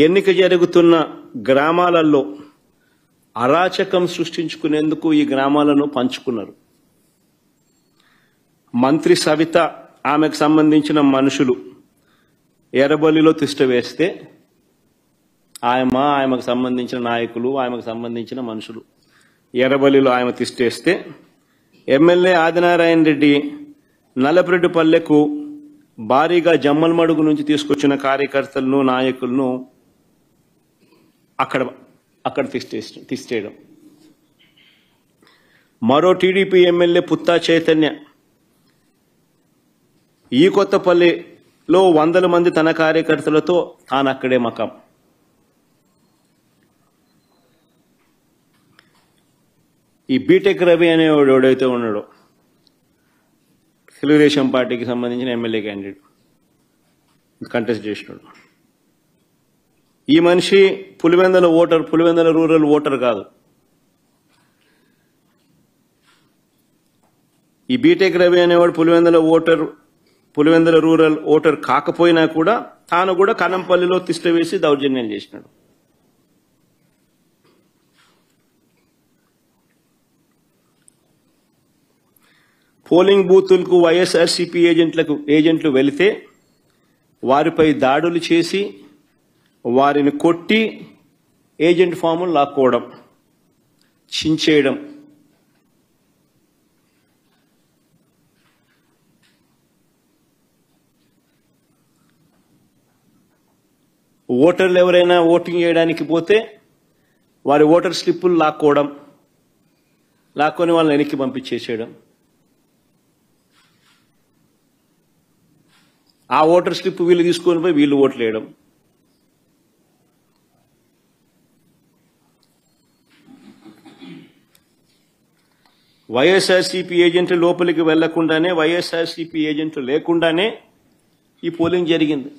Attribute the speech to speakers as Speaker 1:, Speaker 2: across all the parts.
Speaker 1: ఎన్నిక జరుగుతున్న గ్రామాలలో అరాచకం సృష్టించుకునేందుకు ఈ గ్రామాలను పంచుకున్నారు. మంత్రి సవిత ఆమెకు సంబంధించిన మనుషులు ఎర్రబల్లిలో తిష్ట వేస్తే ఆమెకు సంబంధించిన నాయకులు, ఆమెకు సంబంధించిన మనుషులు ఎర్రబల్లిలో ఆమె తిష్టేస్తే ఎమ్మెల్యే ఆదినారాయణ రెడ్డి నల్లపరెడ్డిపల్లెకు భారీగా జమ్మలమడుగు నుంచి తీసుకొచ్చిన కార్యకర్తలను, నాయకులను అక్కడ తిష్టేయడం. మరో టీడీపీ ఎమ్మెల్యే పుత్తా చైతన్య ఈ కొత్తపల్లిలో 100 మంది తన కార్యకర్తలతో తాను అక్కడే మకాం. ఈ బీటెక్ రవి అనేవాడు ఎవడైతే ఉన్నాడో తెలుగుదేశం పార్టీకి సంబంధించిన ఎమ్మెల్యే క్యాండిడేట్ కంటెస్ట్ చేసినాడు. ఈ మనిషి పులివెందుల రూరల్ ఓటర్ కాదు. ఈ బీటెక్ రవి అనేవాడు పులివెందుల రూరల్ ఓటర్ కాకపోయినా కూడా తాను కూడా కనంపల్లిలో తిష్ట వేసి దౌర్జన్యం చేసినాడు. పోలింగ్ బూతులకు వైఎస్ఆర్సీపీ ఏజెంట్లు వెళితే వారిపై దాడులు చేసి వారిని కొట్టి ఏజెంట్ ఫాములు లాక్కోవడం, చించేయడం. ఓటర్లు ఎవరైనా ఓటింగ్ చేయడానికి పోతే వారి ఓటర్ స్లిప్పులు లాక్కొని వాళ్ళని వెనక్కి పంపించేసేయడం. ఆ ఓటర్ స్లిప్ వీళ్ళు తీసుకొని పోయి వీళ్ళు ఓట్లు వేయడం. వైఎస్ఆర్సీపీ ఏజెంట్లు లోపలికి వెళ్లకుండానే, వైఎస్ఆర్సీపీ ఏజెంట్లు లేకుండానే ఈ పోలింగ్ జరిగింది.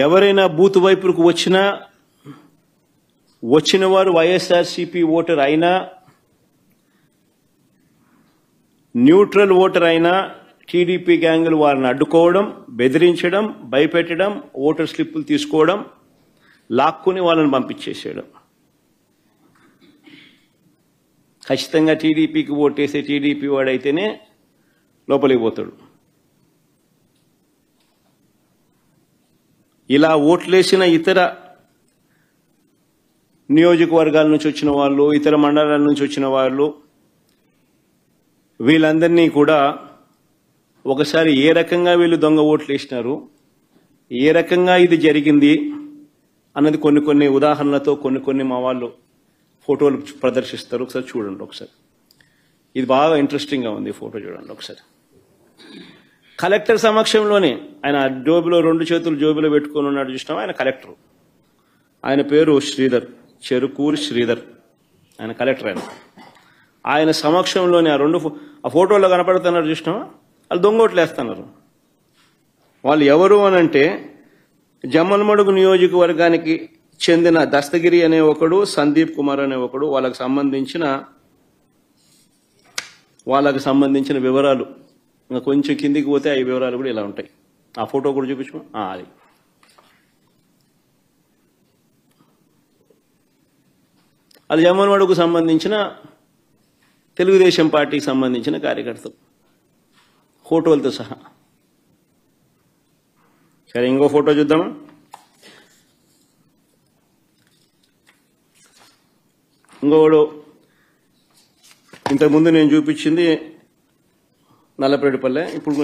Speaker 1: ఎవరైనా బూత్ వైపుకు వచ్చిన వారు వైఎస్ఆర్సీపీ ఓటర్ అయినా, న్యూట్రల్ ఓటర్ అయినా టీడీపీ గ్యాంగులు వారిని అడ్డుకోవడం, బెదిరించడం, భయపెట్టడం, ఓటర్ స్లిప్పులు తీసుకోవడం, లాక్కుని వాళ్ళని పంపించేసేయడం. ఖచ్చితంగా టీడీపీకి ఓటేసే టీడీపీ వాడైతేనే లోపలికి పోతాడు. ఇలా ఓట్లేసిన ఇతర నియోజకవర్గాల నుంచి వచ్చిన వాళ్ళు, ఇతర మండలాల నుంచి వచ్చిన వాళ్ళు, వీళ్ళందరినీ కూడా ఒకసారి ఏ రకంగా వీళ్ళు దొంగ ఓట్లు వేసినారు, ఏ రకంగా ఇది జరిగింది అన్నది కొన్ని ఉదాహరణలతో కొన్ని మా వాళ్ళు ఫోటోలు ప్రదర్శిస్తారు. ఒకసారి చూడండి. ఒకసారి ఇది బాగా ఇంట్రెస్టింగ్గా ఉంది. ఫోటో చూడండి ఒకసారి. కలెక్టర్ సమక్షంలోనే ఆయన జోబిలో 2 చేతులు జోబిలో పెట్టుకొని ఉన్నాడు చూసినాం. ఆయన కలెక్టర్. ఆయన పేరు శ్రీధర్, చెరుకూరి శ్రీధర్. ఆయన కలెక్టర్. ఆయన సమక్షంలోనే ఆ ఫోటోలో కనపడుతున్నారు చూసినామా, వాళ్ళు దొంగోట్లు వేస్తున్నారు. వాళ్ళు ఎవరు అనంటే జమ్మలమడుగు నియోజకవర్గానికి చెందిన దస్తగిరి అనే ఒకడు, సందీప్ కుమార్ అనే ఒకడు. వాళ్ళకు సంబంధించిన వివరాలు ఇంకా కొంచెం కిందికి పోతే ఆ వివరాలు కూడా ఇలా ఉంటాయి. ఆ ఫోటో కూడా చూపించు. అది జమ్మలమడుగుకు సంబంధించిన తెలుగుదేశం పార్టీకి సంబంధించిన కార్యకర్తలు ఫోటోలతో సహా. సరే, ఇంకో ఫోటో చూద్దామా. ఇంకోడు ఇంతకుముందు నేను చూపించింది నల్లపరెడ్డిపల్లె, ఇప్పుడు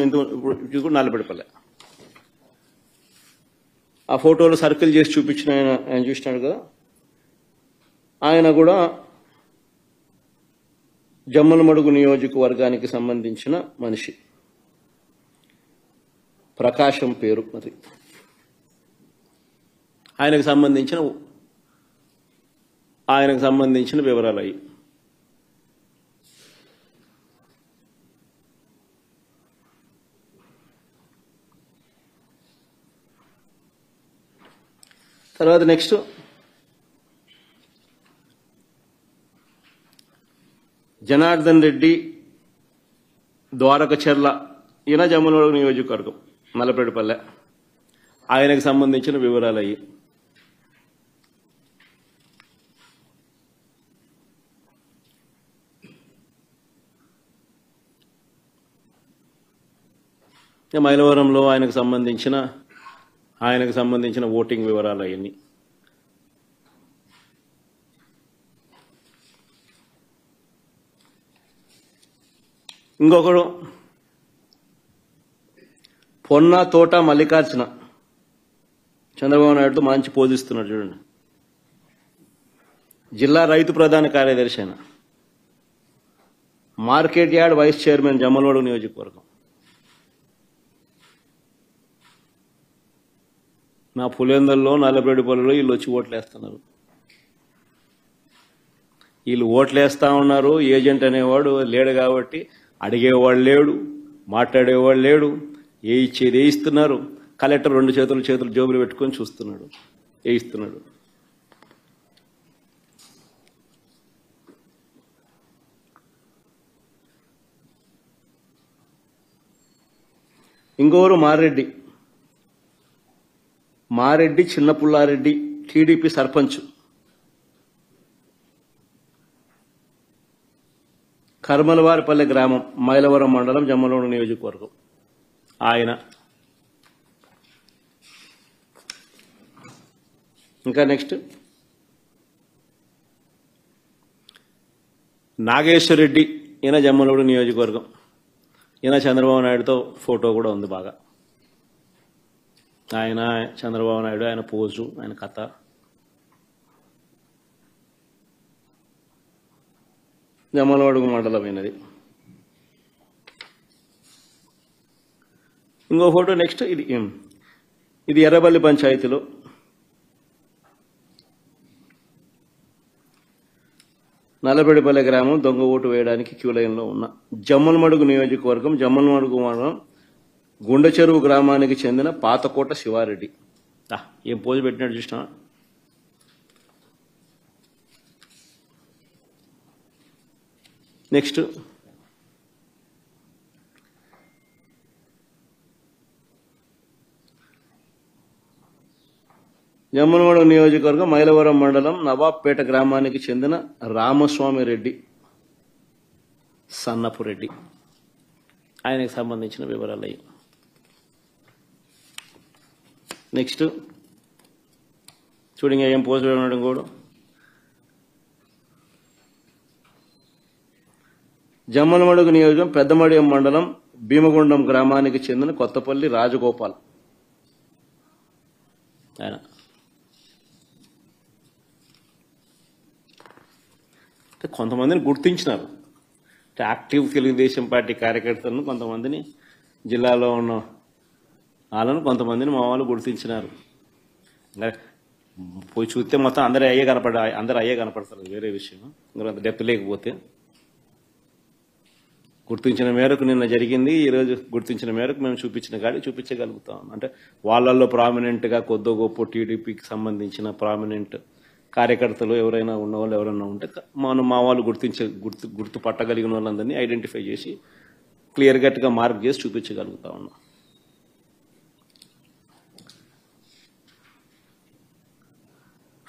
Speaker 1: నల్లపరెడ్డిపల్లె. ఆ ఫోటోలు సర్కిల్ చేసి చూపించిన ఆయన చూసినాడు కదా, ఆయన కూడా జమ్మలమడుగు నియోజకవర్గానికి సంబంధించిన మనిషి. ప్రకాశం పేరు. మరి ఆయనకు సంబంధించిన వివరాలు అయ్యి. తర్వాత నెక్స్ట్ జనార్దన్ రెడ్డి ద్వారకచర్ల, ఈయన జమ్మలమడుగు నియోజకవర్గం. నల్లపేటపల్లె, ఆయనకు సంబంధించిన వివరాలు అయ్యి. మైలవరంలో ఆయనకు సంబంధించిన ఓటింగ్ వివరాలు అవన్నీ. ఇంకొకడు పొన్న తోట మల్లికార్జున చంద్రబాబు నాయుడుతో మంచి పోజిస్తున్నాడు చూడండి. జిల్లా రైతు ప్రధాన కార్యదర్శి అయిన, market yard vice chairman Jammalamadugu నియోజకవర్గం. నా పులేందల్లో నల్లబెడిపల్లిలో వీళ్ళు వచ్చి ఓట్లేస్తున్నారు. వీళ్ళు ఓట్లేస్తా ఉన్నారు. ఏజెంట్ అనేవాడు లేడు కాబట్టి అడిగేవాడు లేడు, మాట్లాడేవాడు లేడు. ఏ ఇచ్చేది వేయిస్తున్నారు. కలెక్టర్ 2 చేతులు జోబులు పెట్టుకొని చూస్తున్నాడు, వేయిస్తున్నాడు. ఇంకోరు మారెడ్డి చిన్నపుల్లారెడ్డి, టీడీపీ సర్పంచ్, కర్మలవారిపల్లె గ్రామం, మైలవరం మండలం, జమ్మలమడుగు నియోజకవర్గం. ఆయన ఇంకా నెక్స్ట్ నాగేశ్వరరెడ్డి, ఈయన జమ్మలమడుగు నియోజకవర్గం. ఈయన చంద్రబాబు నాయుడుతో ఫోటో కూడా ఉంది బాగా. ఆయన చంద్రబాబు నాయుడు, ఆయన పోజు, ఆయన కథ. జమ్మలమడుగు మండలమైనది. ఇంకో ఫోటో నెక్స్ట్. ఇది ఎర్రబల్లి పంచాయతీలో నల్లబెడిపల్లె గ్రామం దొంగ ఓటు వేయడానికి క్యూ లైన్లో ఉన్న జమ్మలమడుగు నియోజకవర్గం, జమ్మలమడుగు మండలం గుండె చెరువు గ్రామానికి చెందిన పాతకోట శివారెడ్డి. ఏం పోజు పెట్టినట్టు చూసినా. నెక్స్ట్ జమ్మలమడుగు నియోజకవర్గం మైలవరం మండలం నవాబ్పేట గ్రామానికి చెందిన రామస్వామి రెడ్డి, సన్నపురెడ్డి. ఆయనకు సంబంధించిన వివరాలు అయ్యి. నెక్స్ట్ చూడండి ఏం పోస్ట్ పెట్టడం కూడా. జమ్మలమడుగు నియోజకవర్గం పెద్దమడియం మండలం భీమగుండం గ్రామానికి చెందిన కొత్తపల్లి రాజగోపాల్. ఆయన కొంతమందిని గుర్తించినారు. యాక్టివ్ తెలుగుదేశం పార్టీ కార్యకర్తలను, కొంతమందిని జిల్లాలో ఉన్న వాళ్ళను కొంతమందిని మా వాళ్ళు గుర్తించినారు. పోయి చూస్తే మొత్తం అందరూ అయ్యే కనపడతారు, వేరే విషయం. ఇంకా అంత డెప్త్ లేకపోతే గుర్తించిన మేరకు నిన్న జరిగింది. ఈరోజు గుర్తించిన మేరకు మేము చూపించిన కాడి చూపించగలుగుతాం. అంటే వాళ్ళల్లో ప్రామినెంట్గా కొద్దో గొప్ప టీడీపీకి సంబంధించిన ప్రామినెంట్ కార్యకర్తలు ఎవరైనా ఉన్నవాళ్ళు ఎవరైనా ఉంటే మా వాళ్ళు గుర్తుపట్టగలిగిన వాళ్ళందరినీ ఐడెంటిఫై చేసి క్లియర్ కట్గా మార్క్ చేసి చూపించగలుగుతా ఉన్నాం.